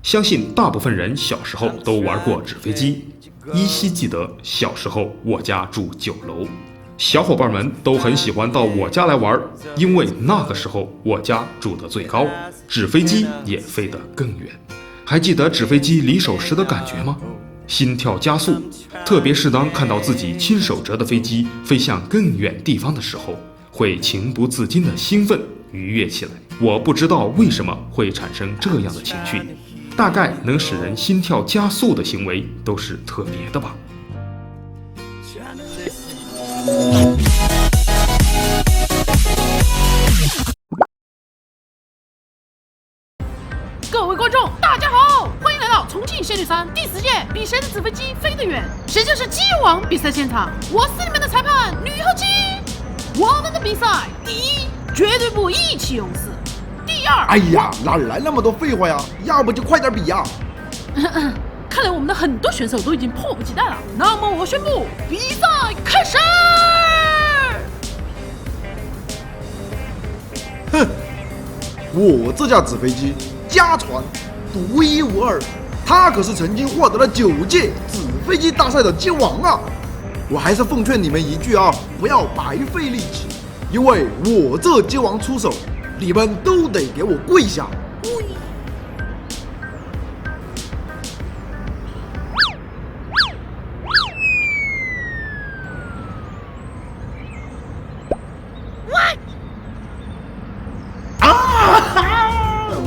相信大部分人小时候都玩过纸飞机。依稀记得小时候我家住9楼，小伙伴们都很喜欢到我家来玩，因为那个时候我家住得最高，纸飞机也飞得更远。还记得纸飞机离手时的感觉吗？心跳加速，特别是当看到自己亲手折的飞机飞向更远地方的时候，会情不自禁的兴奋愉悦起来。我不知道为什么会产生这样的情绪，大概能使人心跳加速的行为都是特别的吧。各位观众，大家好，欢迎来到重庆仙女山第4届比谁的纸飞机飞得远，谁就是鸡王比赛现场。我是你们的裁判吕后七。我们的比赛，第一，绝对不意气用事；第二，哎呀，哪来那么多废话呀？要不就快点比呀！看来我们的很多选手都已经迫不及待了。那么我宣布，比赛开始。哼，我这架纸飞机家传，独一无二，它可是曾经获得了9届纸飞机大赛的机王啊！我还是奉劝你们一句啊，不要白费力气，因为我这机王出手，你们都得给我跪下。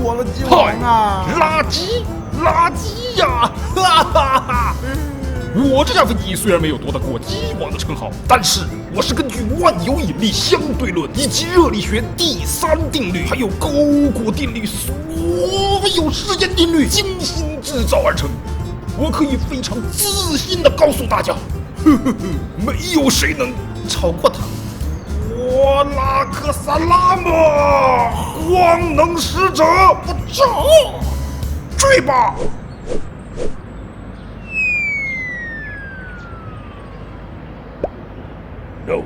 我的机王啊！垃圾呀！哈哈哈！我这架飞机虽然没有夺得过机王的称号，但是我是根据万有引力相对论以及热力学第3定律，还有勾股定律所有时间定律精心制造而成。我可以非常自信地告诉大家，没有谁能超过它。我拉克萨拉姆，光能使者不招，追吧！No。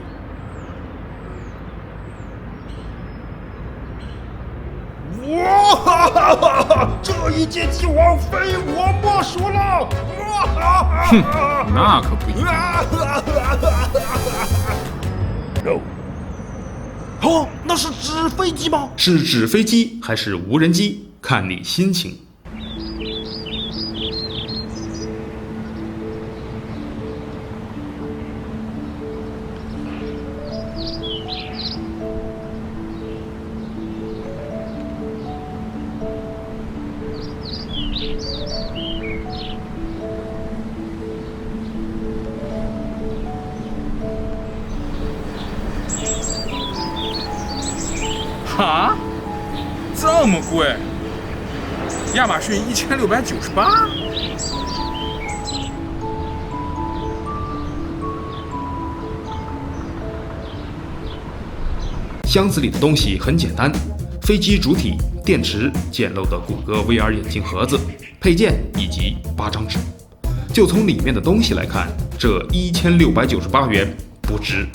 哇哈哈哈哈！这一届机王非我莫属了！哇哈哈！哼，那可不一定。No。哦，那是纸飞机吗？是纸飞机还是无人机，看你心情。哈？这么贵？亚马逊1698？箱子里的东西很简单，飞机主体、电池、简陋的谷歌 VR 眼镜盒子、配件以及8张纸。就从里面的东西来看，这1698元不值。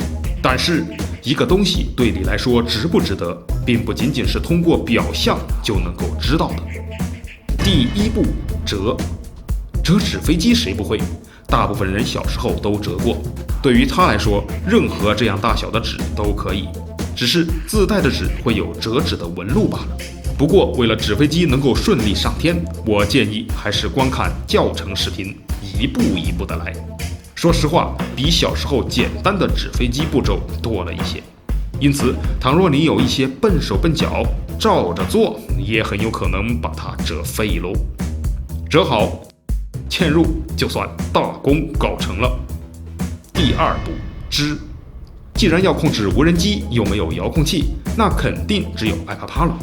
但是一个东西对你来说值不值得，并不仅仅是通过表象就能够知道的。第一步，折纸飞机谁不会？大部分人小时候都折过。对于他来说，任何这样大小的纸都可以，只是自带的纸会有折纸的纹路罢了。不过为了纸飞机能够顺利上天，我建议还是观看教程视频，一步一步的来。说实话，比小时候简单的纸飞机步骤多了一些，因此倘若你有一些笨手笨脚，照着做也很有可能把它折废喽。折好嵌入，就算大功告成了。第二步，织。既然要控制无人机又没有遥控器，那肯定只有爱啪啪了。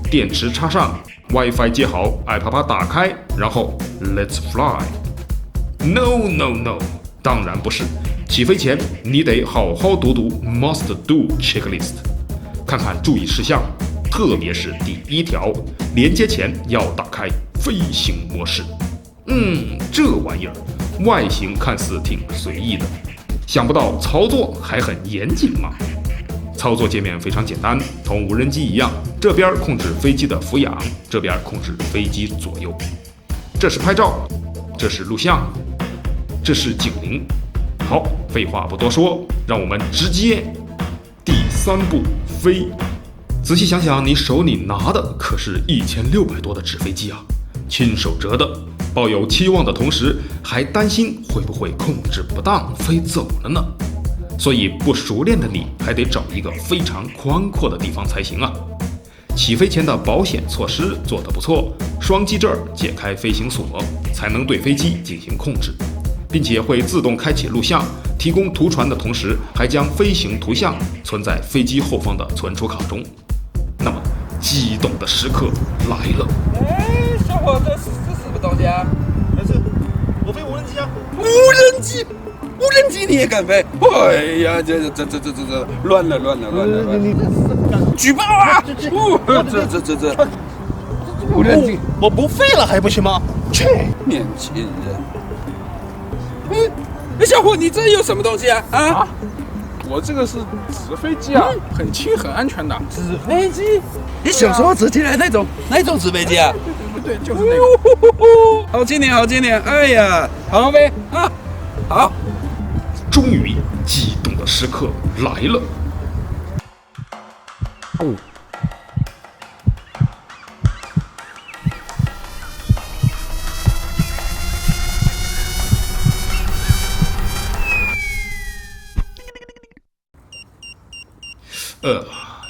电池插上， WiFi 接好，爱啪啪打开，然后 Let's fly。No no no， 当然不是。起飞前你得好好读读 Must Do Checklist， 看看注意事项，特别是第1条，连接前要打开飞行模式。这玩意儿外形看似挺随意的，想不到操作还很严谨嘛。操作界面非常简单，同无人机一样，这边控制飞机的俯仰，这边控制飞机左右。这是拍照，这是录像，这是警铃。好，废话不多说，让我们直接第3步飞。仔细想想，你手里拿的可是1600多的纸飞机啊，亲手折的，抱有期望的同时，还担心会不会控制不当飞走了呢。所以不熟练的你还得找一个非常宽阔的地方才行啊。起飞前的保险措施做得不错，双击这儿解开飞行锁，才能对飞机进行控制，并且会自动开启录像，提供图传的同时，还将飞行图像存在飞机后方的存储卡中。那么激动的时刻来了。哎，小伙子，这是什么东西啊？我飞无人机啊！无人机，无人机你也敢飞？哎呀，这乱了！举报啊！这无人机，我不飞了还不行吗？去，年轻人。小伙，你这有什么东西啊？啊？我这个是纸飞机啊，很轻很安全的。纸飞机？你小时候纸起来那种纸飞机啊？对，就是那个。好经典！哎呀，好飞啊！好，终于，激动的时刻来了。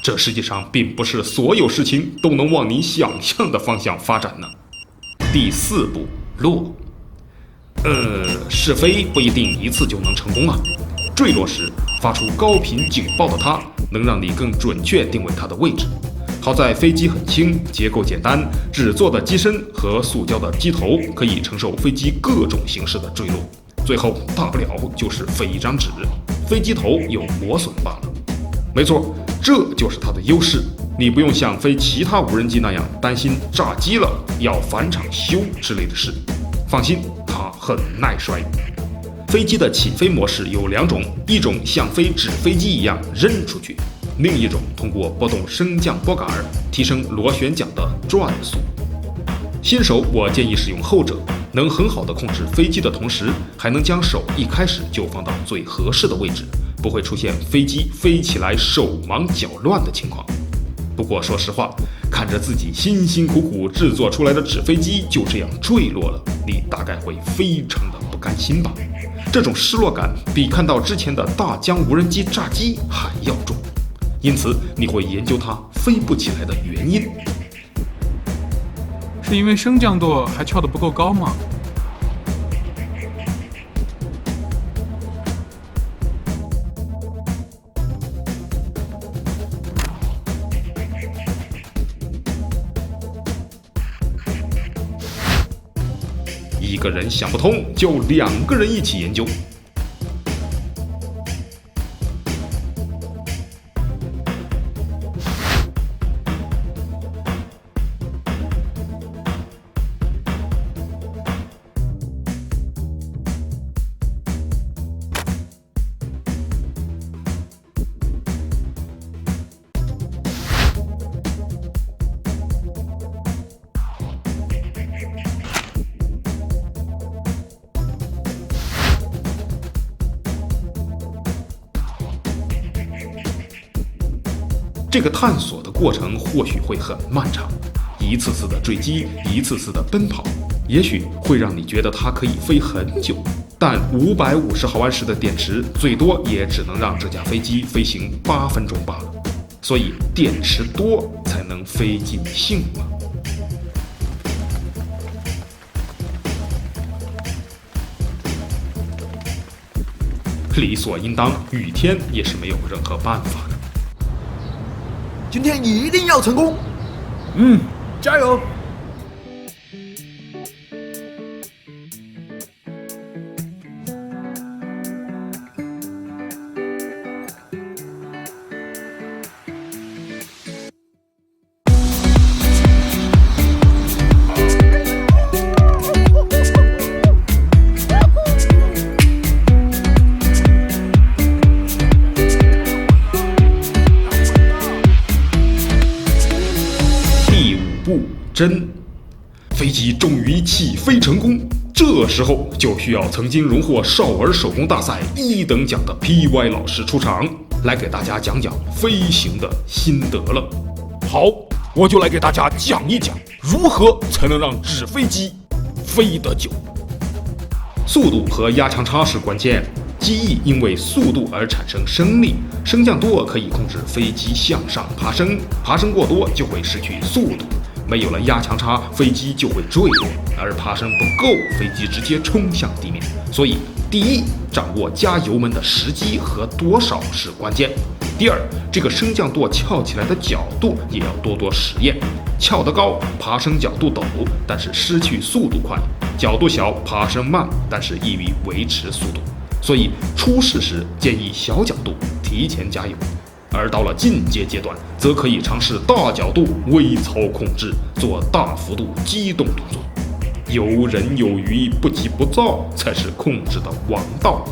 这世界上并不是所有事情都能往你想象的方向发展呢。第4步，落。试飞不一定一次就能成功啊。坠落时发出高频警报的它，能让你更准确定位它的位置。好在飞机很轻，结构简单，纸做的机身和塑胶的机头可以承受飞机各种形式的坠落。最后大不了就是飞一张纸，飞机头有磨损罢了。没错，这就是它的优势。你不用像飞其他无人机那样担心炸机了要返厂修之类的事。放心，它很耐摔。飞机的起飞模式有2种，一种像飞纸飞机一样扔出去，另一种通过拨动升降拨杆提升螺旋桨的转速。新手我建议使用后者，能很好的控制飞机的同时，还能将手一开始就放到最合适的位置，不会出现飞机飞起来手忙脚乱的情况。不过说实话，看着自己辛辛苦苦制作出来的纸飞机就这样坠落了，你大概会非常的不甘心吧？这种失落感比看到之前的大疆无人机炸机还要重，因此你会研究它飞不起来的原因。是因为升降舵还翘得不够高吗？一个人想不通，就2个人一起研究。这个探索的过程或许会很漫长，一次次的坠机，一次次的奔跑，也许会让你觉得它可以飞很久，但550毫安时的电池最多也只能让这架飞机飞行8分钟罢了。所以电池多才能飞尽兴嘛。理所应当，雨天也是没有任何办法的。今天一定要成功！加油！真为起飞成功。这时候就需要曾经荣获少儿手工大赛1等奖的 PY 老师出场，来给大家讲讲飞行的心得了。好，我就来给大家讲一讲如何才能让纸飞机飞得久。速度和压强差是关键。机翼因为速度而产生升力，升降多可以控制飞机向上爬升，爬升过多就会失去速度。没有了压强差，飞机就会坠落，而爬升不够，飞机直接冲向地面。所以，第一，掌握加油门的时机和多少是关键。第二，这个升降舵翘起来的角度也要多多实验。翘得高，爬升角度陡，但是失去速度快；角度小，爬升慢，但是易于维持速度。所以初试时建议小角度提前加油，而到了进阶阶段，则可以尝试大角度微操控制，做大幅度机动动作。游刃有余，不急不躁，才是控制的王道。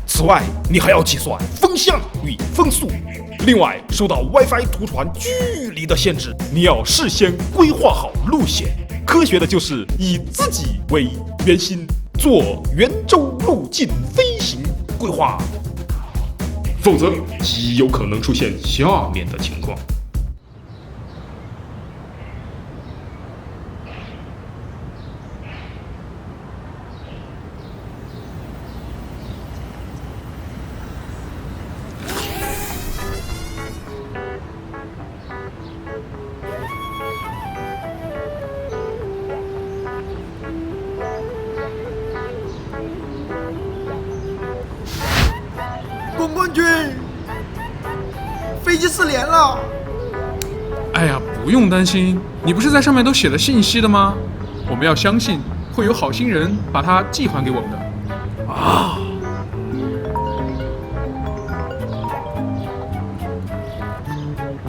此外，你还要计算风向与风速。另外，受到 WiFi 图传距离的限制，你要事先规划好路线。科学的就是以自己为圆心，做圆周路径飞行规划，否则极有可能出现下面的情况。公关军，飞机失联了。哎呀，不用担心，你不是在上面都写了信息的吗？我们要相信会有好心人把它寄还给我们的。啊！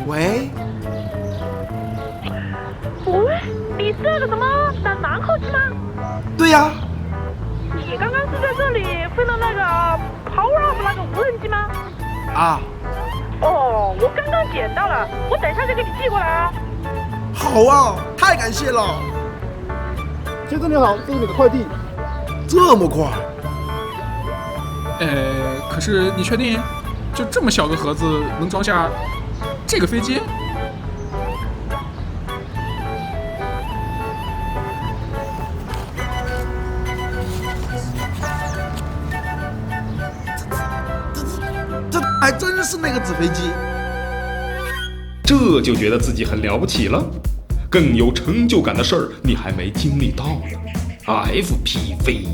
喂？喂，你这个什么打南号机吗？对呀。你刚刚是在这里飞了那个 Power Up 那个无人机吗？啊。哦，我刚刚捡到了，我等一下就给你寄过来啊。好啊，太感谢了。先生你好，这是你的快递。这么快？可是你确定，就这么小个盒子能装下这个飞机？这还真是那个纸飞机。这就觉得自己很了不起了。更有成就感的事儿你还没经历到呢。FPV，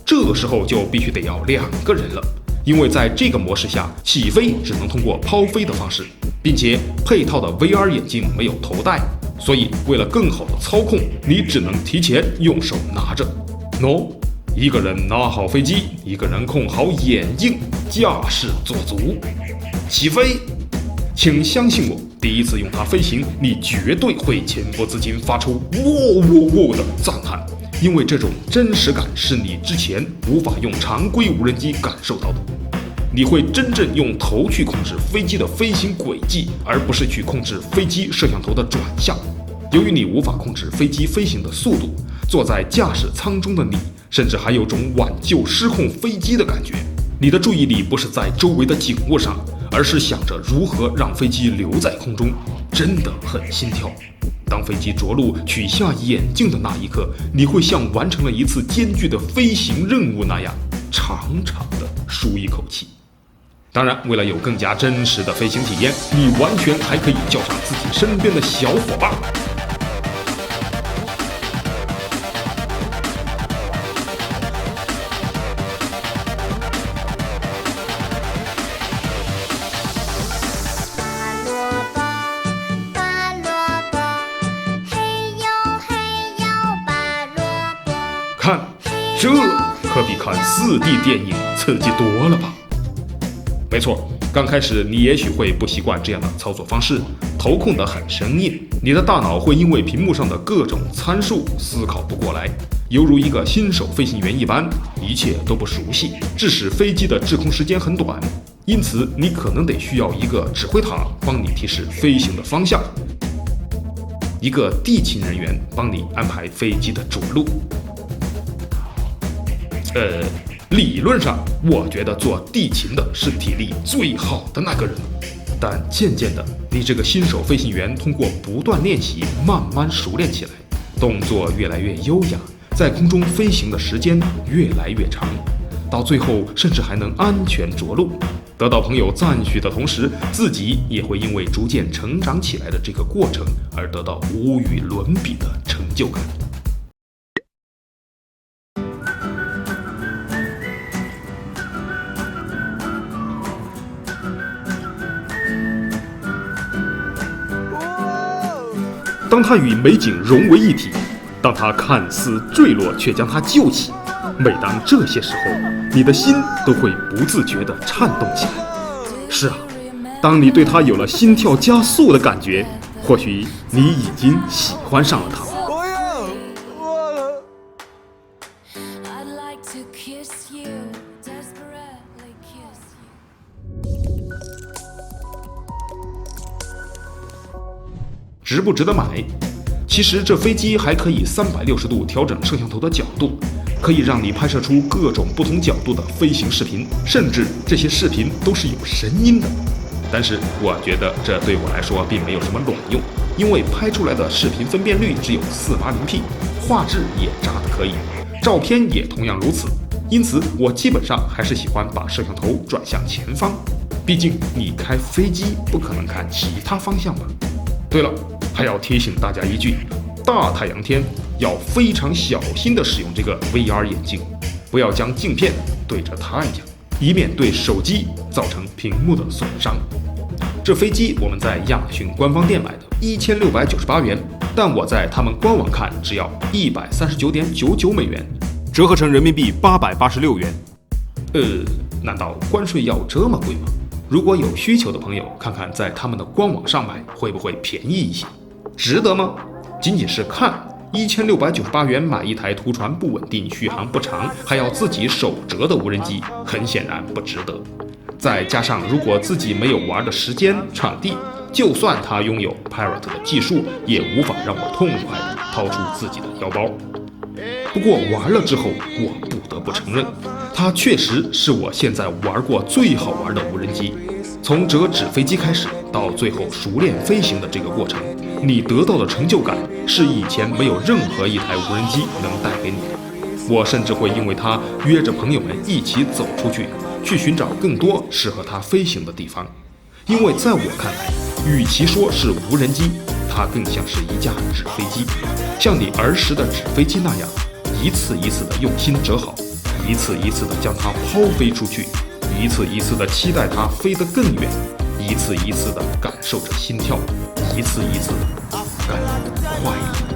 这时候就必须得要2个人了，因为在这个模式下，起飞只能通过抛飞的方式，并且配套的 VR 眼镜没有头戴，所以为了更好的操控，你只能提前用手拿着。一个人拿好飞机，一个人控好眼镜，架势做足，起飞。请相信我，第一次用它飞行，你绝对会情不自禁发出“喔喔喔”的赞叹，因为这种真实感是你之前无法用常规无人机感受到的。你会真正用头去控制飞机的飞行轨迹，而不是去控制飞机摄像头的转向。由于你无法控制飞机飞行的速度，坐在驾驶舱中的你，甚至还有种挽救失控飞机的感觉。你的注意力不是在周围的景物上，而是想着如何让飞机留在空中，真的很心跳。当飞机着陆取下眼镜的那一刻，你会像完成了一次艰巨的飞行任务那样，长长的舒一口气。当然，为了有更加真实的飞行体验，你完全还可以叫上自己身边的小伙伴。看，这可比看4D 电影刺激多了吧？没错，刚开始你也许会不习惯这样的操作方式，头控得很生硬，你的大脑会因为屏幕上的各种参数思考不过来，犹如一个新手飞行员一般，一切都不熟悉，致使飞机的滞空时间很短。因此，你可能得需要一个指挥塔帮你提示飞行的方向。一个地勤人员帮你安排飞机的着陆。理论上，我觉得做地勤的是体力最好的那个人，但渐渐的，你这个新手飞行员通过不断练习，慢慢熟练起来，动作越来越优雅，在空中飞行的时间越来越长，到最后甚至还能安全着陆，得到朋友赞许的同时，自己也会因为逐渐成长起来的这个过程而得到无与伦比的成就感。当它与美景融为一体，当它看似坠落却将它救起，每当这些时候，你的心都会不自觉地颤动起来。是啊，当你对它有了心跳加速的感觉，或许你已经喜欢上了它。值不值得买？其实这飞机还可以360度调整摄像头的角度，可以让你拍摄出各种不同角度的飞行视频，甚至这些视频都是有声音的。但是我觉得这对我来说并没有什么卵用，因为拍出来的视频分辨率只有 480P， 画质也渣得可以，照片也同样如此。因此我基本上还是喜欢把摄像头转向前方，毕竟你开飞机不可能看其他方向吧。对了，还要提醒大家一句，大太阳天要非常小心地使用这个 VR 眼镜，不要将镜片对着太阳，以免对手机造成屏幕的损伤。这飞机我们在亚马逊官方店买的，1698元，但我在他们官网看只要139.99美元，折合成人民币886元。难道关税要这么贵吗？如果有需求的朋友，看看在他们的官网上买会不会便宜一些？值得吗？仅仅是看，1698元买一台途传不稳定、续航不长，还要自己手折的无人机，很显然不值得。再加上如果自己没有玩的时间、场地，就算他拥有 Pirate 的技术，也无法让我痛快地掏出自己的腰包。不过玩了之后，我不得不承认，它确实是我现在玩过最好玩的无人机。从折纸飞机开始，到最后熟练飞行的这个过程，你得到的成就感是以前没有任何一台无人机能带给你的。我甚至会因为它约着朋友们一起走出去，去寻找更多适合它飞行的地方。因为在我看来，与其说是无人机，它更像是一架纸飞机，像你儿时的纸飞机那样，一次一次的用心折好，一次一次的将它抛飞出去，一次一次的期待它飞得更远，一次一次的感受着心跳，一次一次的感到快乐。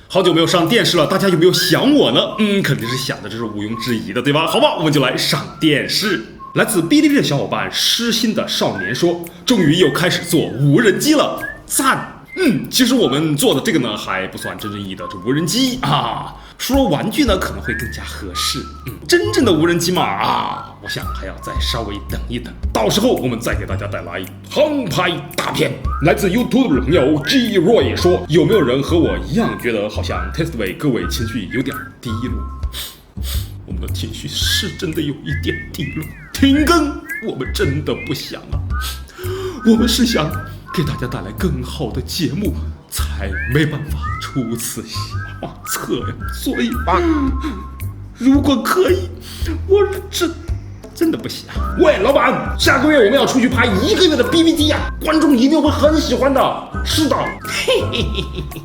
好久没有上电视了，大家有没有想我呢？肯定是想的，这是毋庸置疑的，对吧？好吧，我们就来上电视。来自哔哩哔哩的小伙伴失心的少年说，终于又开始做无人机了，赞！其实我们做的这个呢，还不算真正意义的这无人机啊。说玩具呢可能会更加合适，真正的无人机嘛我想还要再稍微等一等，到时候我们再给大家带来航拍大片。来自 YouTube 的朋友 G Roy 说，有没有人和我一样觉得好像 Testway 各位情绪有点低落？我们的情绪是真的有一点低落，停更我们真的不想啊，我们是想给大家带来更好的节目，才没办法出此下策呀。所以，如果可以，我真的不想。喂，老板，下个月我们要出去拍1个月的 BBT 呀，观众一定会很喜欢的。是的，嘿嘿嘿嘿嘿。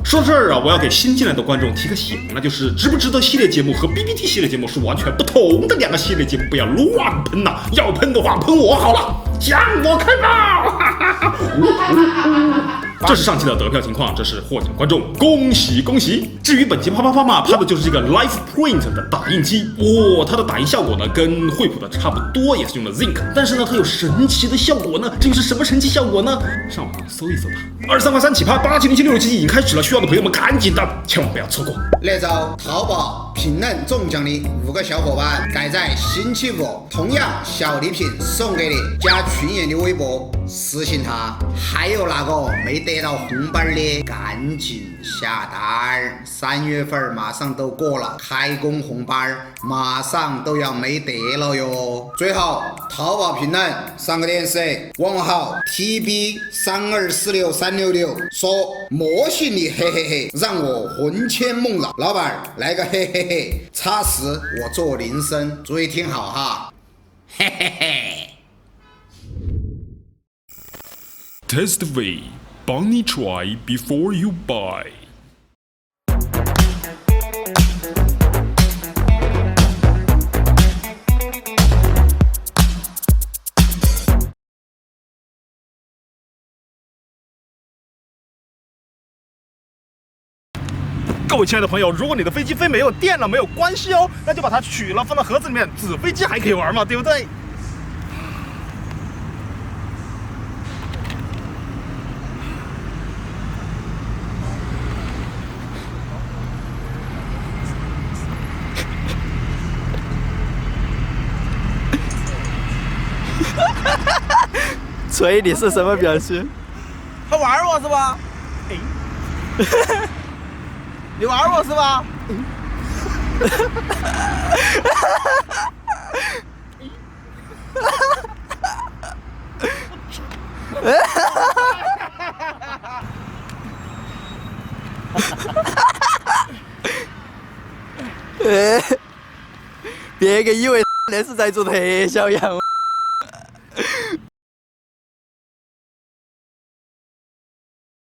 说这儿啊，我要给新进来的观众提个醒，那就是值不值得系列节目和 BBT 系列节目是完全不同的2个系列节目，不要乱喷呐！要喷的话喷我好了，向我开炮！这是上期的得票情况，这是获奖观众，恭喜恭喜！至于本期啪啪啪嘛，啪的就是这个 Life Print 的打印机它的打印效果呢跟惠普的差不多，也是用的 Zinc， 但是呢它有神奇的效果呢，这又是什么神奇效果呢？上网搜一搜吧。23块3起拍870766已经开始了，需要的朋友们赶紧的，千万不要错过。那周淘宝评论中奖的5个小伙伴，该在星期5同样小礼品送给你，加群演的微博私信他。还有那个没得到红包的，赶紧下单，3月份马上都过了，开工红包马上都要没得了哟。最后淘宝评论3个电视问号 TB3246366说魔性的嘿嘿嘿让我魂牵梦绕，老板来个嘿嘿嘿，插死我做铃声，注意听好哈，嘿嘿嘿。Testway， 帮你 try before you buy。各位亲爱的朋友，如果你的飞机飞没有电了，没有关系哦，那就把它取了，放到盒子里面，纸飞机还可以玩嘛，对不对？锤，你是什么表情？他玩我是吧？你玩我是吧？别个以为那是在做特效样。